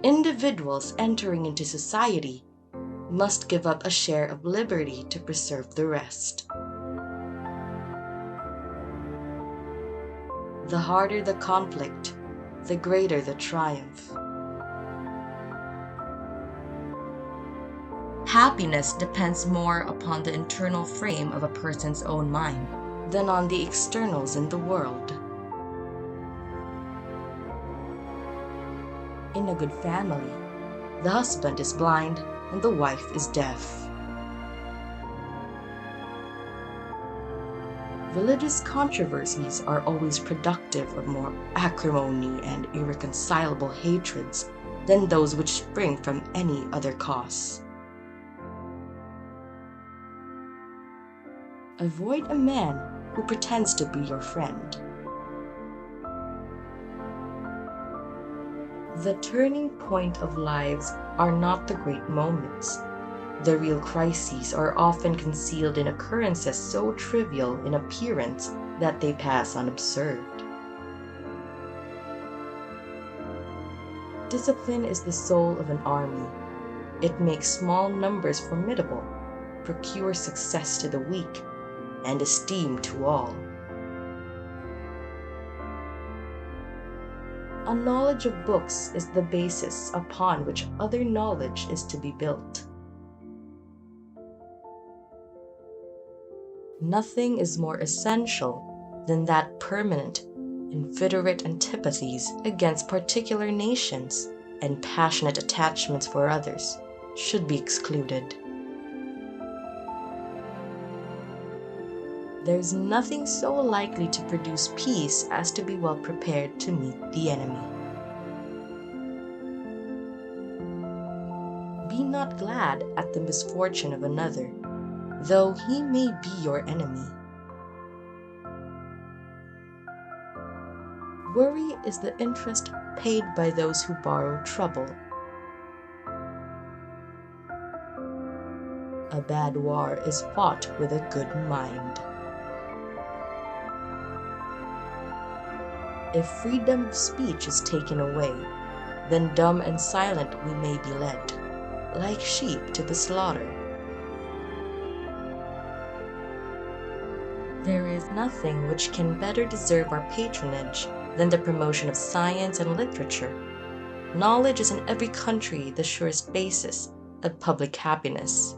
Individuals entering into society must give up a share of liberty to preserve the rest. The harder the conflict, the greater the triumph. Happiness depends more upon the internal frame of a person's own mind than on the externals in the world. In a good family, the husband is blind and the wife is deaf. Religious controversies are always productive of more acrimony and irreconcilable hatreds than those which spring from any other cause. Avoid a man who pretends to be your friend. The turning point of lives are not the great moments. The real crises are often concealed in occurrences so trivial in appearance that they pass unobserved. Discipline is the soul of an army. It makes small numbers formidable, procures success to the weak, and esteem to all. A knowledge of books is the basis upon which other knowledge is to be built. Nothing is more essential than that permanent, inveterate antipathies against particular nations and passionate attachments for others should be excluded. There is nothing so likely to produce peace as to be well prepared to meet the enemy. Be not glad at the misfortune of another, though he may be your enemy. Worry is the interest paid by those who borrow trouble. A bad war is fought with a good mind. If freedom of speech is taken away, then dumb and silent we may be led, like sheep to the slaughter. There is nothing which can better deserve our patronage than the promotion of science and literature. Knowledge is in every country the surest basis of public happiness.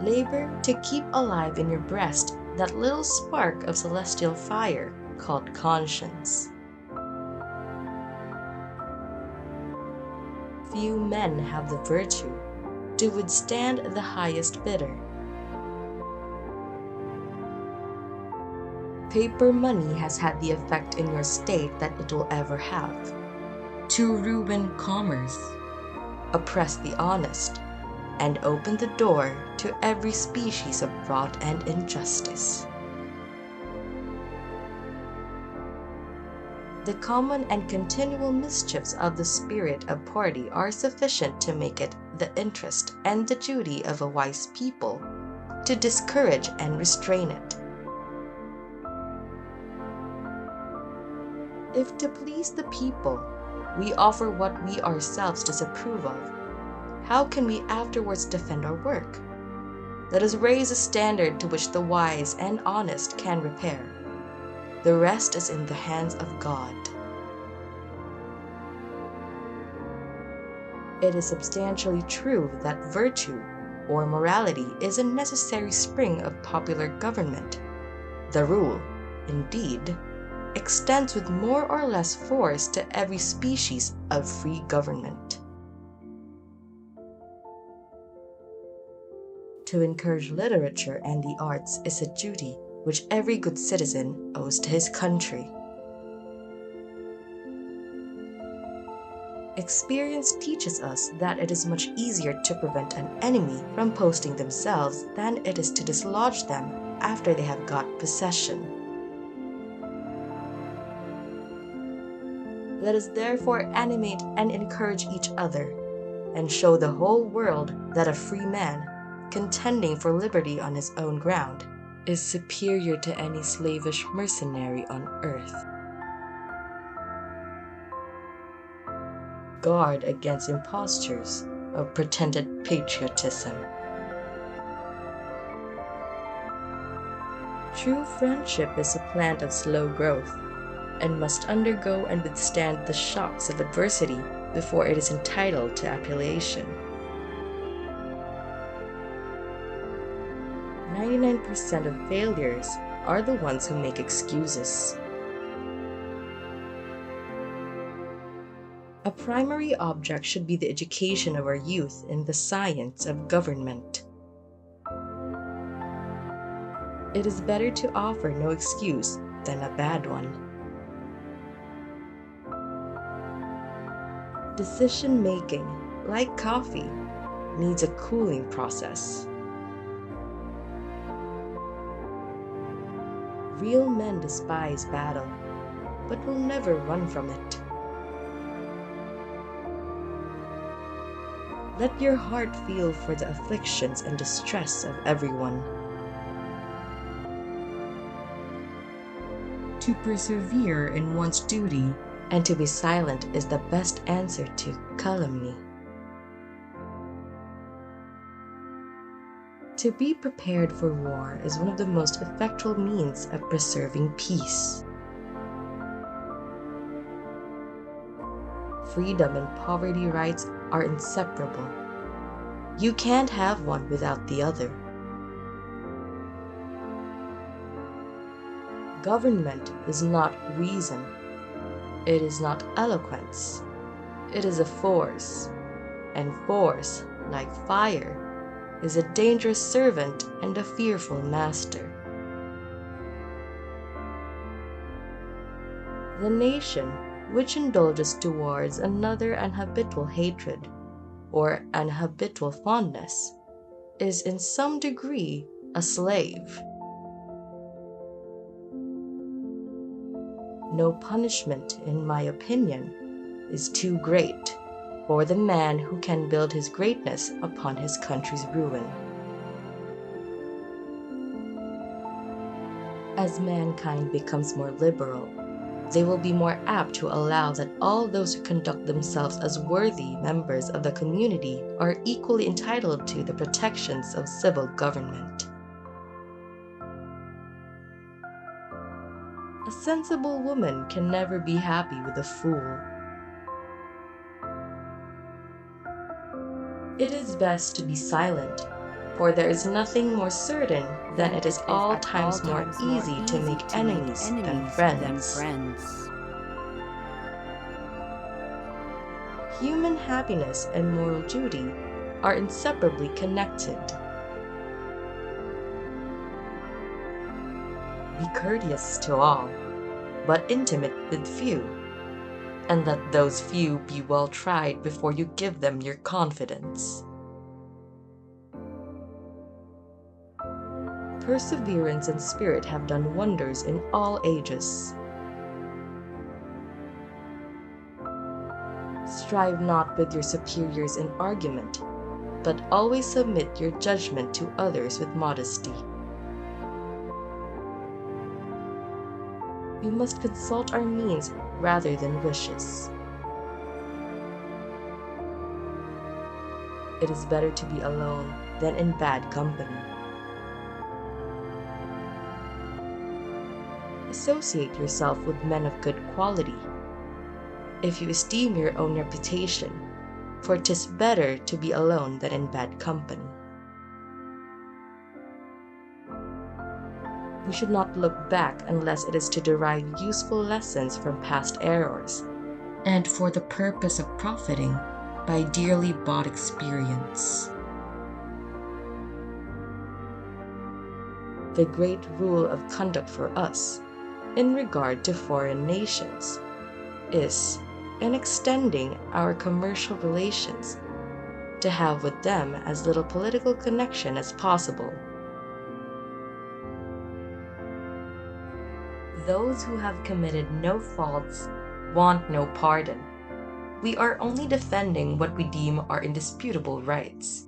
Labor to keep alive in your breast that little spark of celestial fire called conscience. Few men have the virtue to withstand the highest bidder. Paper money has had the effect in your state that it will ever have: to ruin commerce, oppress the honest, and open the door to every species of fraud and injustice. The common and continual mischiefs of the spirit of party are sufficient to make it the interest and the duty of a wise people to discourage and restrain it. If to please the people we offer what we ourselves disapprove of, how can we afterwards defend our work? Let us raise a standard to which the wise and honest can repair. The rest is in the hands of God. It is substantially true that virtue, or morality, is a necessary spring of popular government. The rule, indeed, extends with more or less force to every species of free government. To encourage literature and the arts is a duty which every good citizen owes to his country. Experience teaches us that it is much easier to prevent an enemy from posting themselves than it is to dislodge them after they have got possession. Let us therefore animate and encourage each other, and show the whole world that a free man, contending for liberty on his own ground, is superior to any slavish mercenary on earth. guard against impostures of pretended patriotism. True friendship is a plant of slow growth and must undergo and withstand the shocks of adversity before it is entitled to appellation. 99% of failures are the ones who make excuses. A primary object should be the education of our youth in the science of government. It is better to offer no excuse than a bad one. Decision-making, like coffee, needs a cooling process. Real men despise battle, but will never run from it. Let your heart feel for the afflictions and distress of everyone. To persevere in one's duty and to be silent is the best answer to calumny. To be prepared for war is one of the most effectual means of preserving peace. Freedom and poverty rights are inseparable. You can't have one without the other. Government is not reason. It is not eloquence. It is a force, and force, like fire, is a dangerous servant and a fearful master. The nation which indulges towards another an habitual hatred or an habitual fondness is in some degree a slave. No punishment, in my opinion, is too great for the man who can build his greatness upon his country's ruin. As mankind becomes more liberal, they will be more apt to allow that all those who conduct themselves as worthy members of the community are equally entitled to the protections of civil government. A sensible woman can never be happy with a fool. It is best to be silent, for there is nothing more certain than it is all times more easy to make enemies than friends. Human happiness and moral duty are inseparably connected. Be courteous to all, but intimate with few, and let those few be well tried before you give them your confidence. Perseverance and spirit have done wonders in all ages. Strive not with your superiors in argument, but always submit your judgment to others with modesty. We must consult our means rather than wishes. It is better to be alone than in bad company. Associate yourself with men of good quality, if you esteem your own reputation, for 'tis better to be alone than in bad company. We should not look back unless it is to derive useful lessons from past errors, and for the purpose of profiting by dearly bought experience. The great rule of conduct for us, in regard to foreign nations, is, in extending our commercial relations, to have with them as little political connection as possible. Those who have committed no faults want no pardon. We are only defending what we deem our indisputable rights.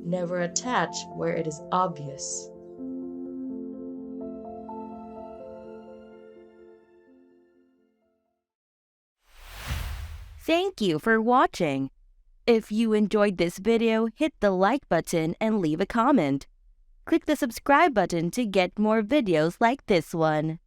Never attach where it is obvious. Thank you for watching. If you enjoyed this video, hit the like button and leave a comment. Click the subscribe button to get more videos like this one.